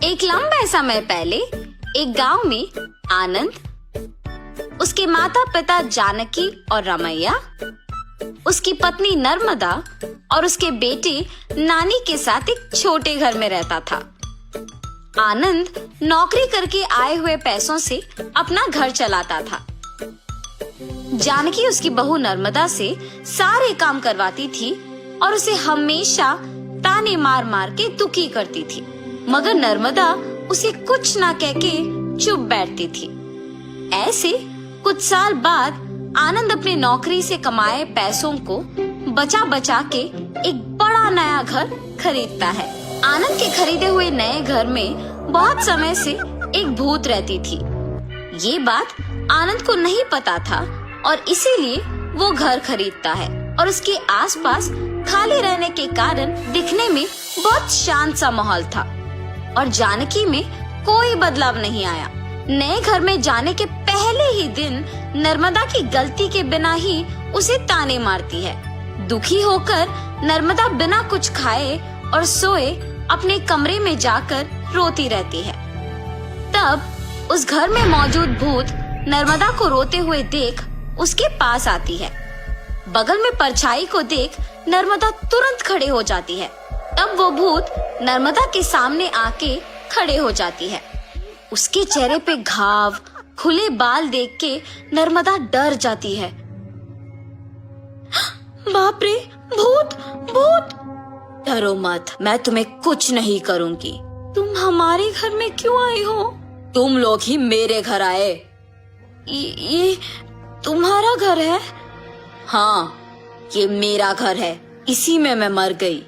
एक लंबे समय पहले एक गांव में आनंद, उसके माता पिता जानकी और रमैया, उसकी पत्नी नर्मदा और उसके बेटे नानी के साथ एक छोटे घर में रहता था। आनंद नौकरी करके आए हुए पैसों से अपना घर चलाता था। जानकी उसकी बहू नर्मदा से सारे काम करवाती थी और उसे हमेशा ताने मार मार के दुखी करती थी, मगर नर्मदा उसे कुछ ना कह के चुप बैठती थी। ऐसे कुछ साल बाद आनंद अपने नौकरी से कमाए पैसों को बचा बचा के एक बड़ा नया घर खरीदता है। आनंद के खरीदे हुए नए घर में बहुत समय से एक भूत रहती थी। ये बात आनंद को नहीं पता था और इसीलिए वो घर खरीदता है और उसके आसपास खाली रहने के कारण दिखने में बहुत शांत सा माहौल था और जानकी में कोई बदलाव नहीं आया। नए घर में जाने के पहले ही दिन नर्मदा की गलती के बिना ही उसे ताने मारती है। दुखी होकर नर्मदा बिना कुछ खाए और सोए अपने कमरे में जाकर रोती रहती है। तब उस घर में मौजूद भूत नर्मदा को रोते हुए देख उसके पास आती है। बगल में परछाई को देख नर्मदा तुरंत खड़े हो जाती है। तब वो भूत नर्मदा के सामने आके खड़े हो जाती है। उसके चेहरे पे घाव, खुले बाल देख के नर्मदा डर जाती है। बाप रे, भूत भूत! डरो मत, मैं तुम्हें कुछ नहीं करूंगी। तुम हमारे घर में क्यों आई हो? तुम लोग ही मेरे घर आए। ये तुम्हारा घर है? हाँ, ये मेरा घर है। इसी में मैं मर गई।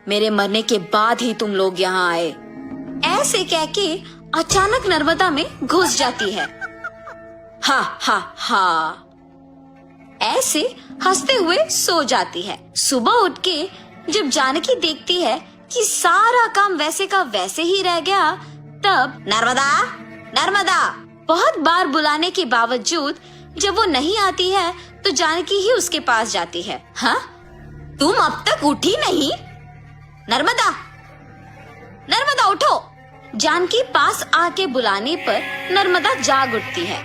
मेरे मरने के बाद ही तुम लोग यहाँ आए। ऐसे कह के अचानक नर्मदा में घुस जाती है। हा हा हा! ऐसे हंसते हुए सो जाती है। सुबह उठ के जब जानकी देखती है कि सारा काम वैसे का वैसे ही रह गया, तब नर्मदा नर्मदा बहुत बार बुलाने के बावजूद जब वो नहीं आती है तो जानकी ही उसके पास जाती है। हाँ, तुम अब तक उठी नहीं? नर्मदा नर्मदा उठो! जानकी पास आके बुलाने पर नर्मदा जाग उठती है।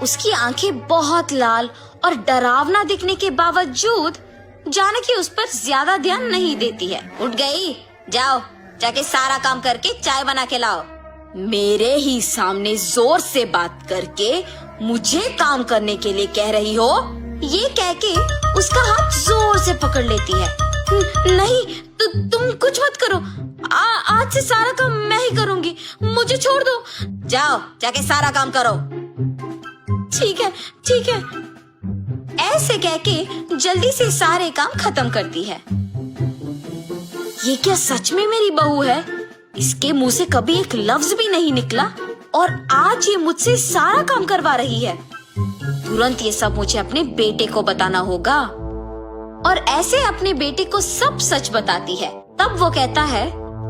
उसकी आंखें बहुत लाल और डरावना दिखने के बावजूद जानकी उस पर ज्यादा ध्यान नहीं देती है। उठ गई? जाओ, जाके सारा काम करके चाय बना के लाओ। मेरे ही सामने जोर से बात करके मुझे काम करने के लिए कह रही हो? ये कह के उसका हाथ जोर से पकड़ लेती है। नहीं, तुम कुछ मत करो। आज से सारा काम मैं ही करूंगी, मुझे छोड़ दो। जाओ, जाके सारा काम करो। ठीक है, ठीक है। ऐसे कह के जल्दी से सारे काम खत्म करती है। ये क्या सच में मेरी बहू है? इसके मुंह से कभी एक लफ्ज भी नहीं निकला और आज ये मुझसे सारा काम करवा रही है। तुरंत ये सब मुझे अपने बेटे को बताना होगा। और ऐसे अपने बेटे को सब सच बताती है। तब वो कहता है,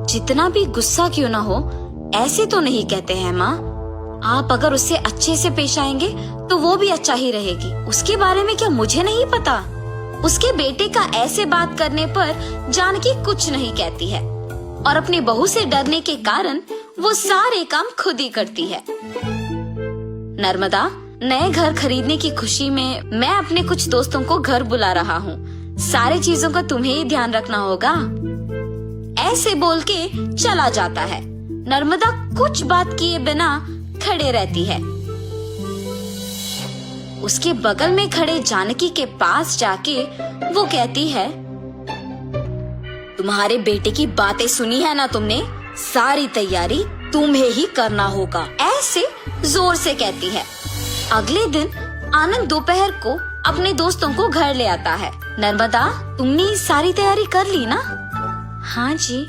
जितना भी गुस्सा क्यों ना हो, ऐसे तो नहीं कहते हैं माँ। आप अगर उससे अच्छे से पेश आएंगे तो वो भी अच्छा ही रहेगी। उसके बारे में क्या मुझे नहीं पता? उसके बेटे का ऐसे बात करने पर जानकी कुछ नहीं कहती है और अपनी बहू से डरने के कारण वो सारे काम खुद ही करती है। नर्मदा, नए घर खरीदने की खुशी में मैं अपने कुछ दोस्तों को घर बुला रहा हूँ। सारी चीजों का तुम्हें ही ध्यान रखना होगा। ऐसे बोल के चला जाता है। नर्मदा कुछ बात किए बिना खड़े रहती है। उसके बगल में खड़े जानकी के पास जाके वो कहती है, तुम्हारे बेटे की बातें सुनी है ना तुमने? सारी तैयारी तुम्हें ही करना होगा। ऐसे जोर से कहती है। अगले दिन आनंद दोपहर को अपने दोस्तों को घर ले आता है। नर्मदा, तुमने सारी तैयारी कर ली ना? हाँ जी।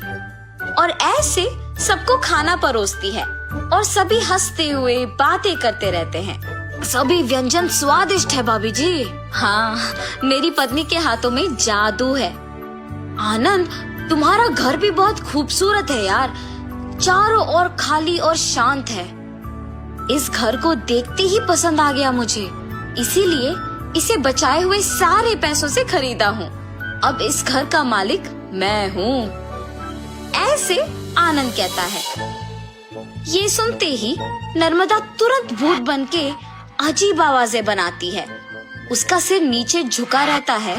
और ऐसे सबको खाना परोसती है और सभी हंसते हुए बातें करते रहते हैं। सभी व्यंजन स्वादिष्ट है भाभी जी। हाँ, मेरी पत्नी के हाथों में जादू है। आनंद, तुम्हारा घर भी बहुत खूबसूरत है यार। चारों ओर खाली और शांत है। इस घर को देखते ही पसंद आ गया मुझे, इसीलिए इसे बचाए हुए सारे पैसों से खरीदा हूँ। अब इस घर का मालिक मैं हूँ। ऐसे आनंद कहता है। ये सुनते ही नर्मदा तुरंत भूत बनके अजीब आवाजें बनाती है। उसका सिर नीचे झुका रहता है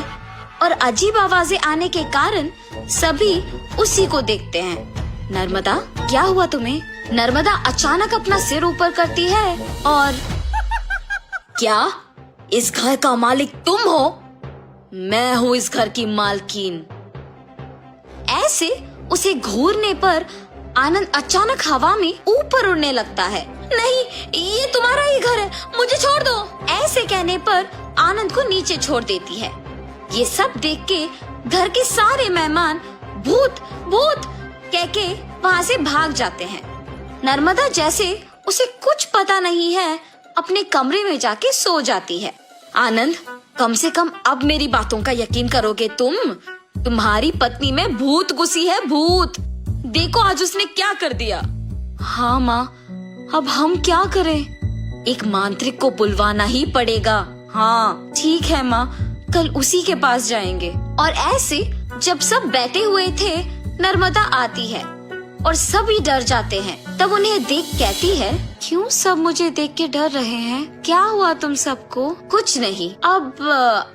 और अजीब आवाजें आने के कारण सभी उसी को देखते हैं। नर्मदा, क्या हुआ तुम्हें? नर्मदा अचानक अपना सिर ऊपर करती है और क्या इस घर का मालिक तुम हो? मैं हूँ इस घर की मालकिन। ऐसे उसे घूरने पर आनंद अचानक हवा में ऊपर उड़ने लगता है। नहीं, ये तुम्हारा ही घर है, मुझे छोड़ दो। ऐसे कहने पर आनंद को नीचे छोड़ देती है। ये सब देख के घर के सारे मेहमान भूत भूत कह के वहाँ से भाग जाते हैं। नर्मदा जैसे उसे कुछ पता नहीं है अपने कमरे में जाके सो जाती है। आनंद, कम से कम अब मेरी बातों का यकीन करोगे तुम? तुम्हारी पत्नी में भूत घुसी है, भूत। देखो आज उसने क्या कर दिया। हाँ माँ, अब हम क्या करें? एक मांत्रिक को बुलवाना ही पड़ेगा। हाँ ठीक है माँ, कल उसी के पास जाएंगे। और ऐसे जब सब बैठे हुए थे, नर्मदा आती है और सभी डर जाते हैं। तब उन्हें देख कहती है, क्यों सब मुझे देख के डर रहे हैं? क्या हुआ तुम सबको? कुछ नहीं। अब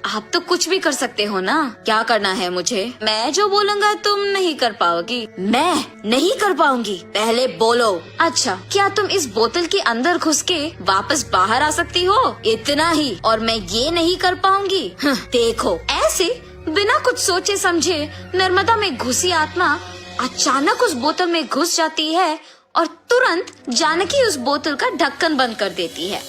आप तो कुछ भी कर सकते हो ना। क्या करना है मुझे? मैं जो बोलूँगा तुम नहीं कर पाओगी। मैं नहीं कर पाऊंगी? पहले बोलो। अच्छा, क्या तुम इस बोतल के अंदर घुस के वापस बाहर आ सकती हो? इतना ही, और मैं ये नहीं कर पाऊंगी? देखो। ऐसे बिना कुछ सोचे समझे नर्मदा में घुसी आत्मा अचानक उस बोतल में घुस जाती है और तुरंत जानकी उस बोतल का ढक्कन बंद कर देती है।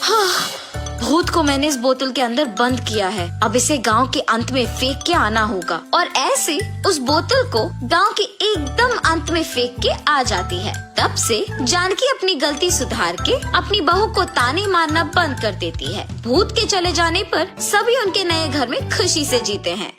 भूत को मैंने इस बोतल के अंदर बंद किया है, अब इसे गांव के अंत में फेंक के आना होगा। और ऐसे उस बोतल को गांव के एकदम अंत में फेंक के आ जाती है। तब से जानकी अपनी गलती सुधार के अपनी बहू को ताने मारना बंद कर देती है। भूत के चले जाने पर सभी उनके नए घर में खुशी से जीते हैं।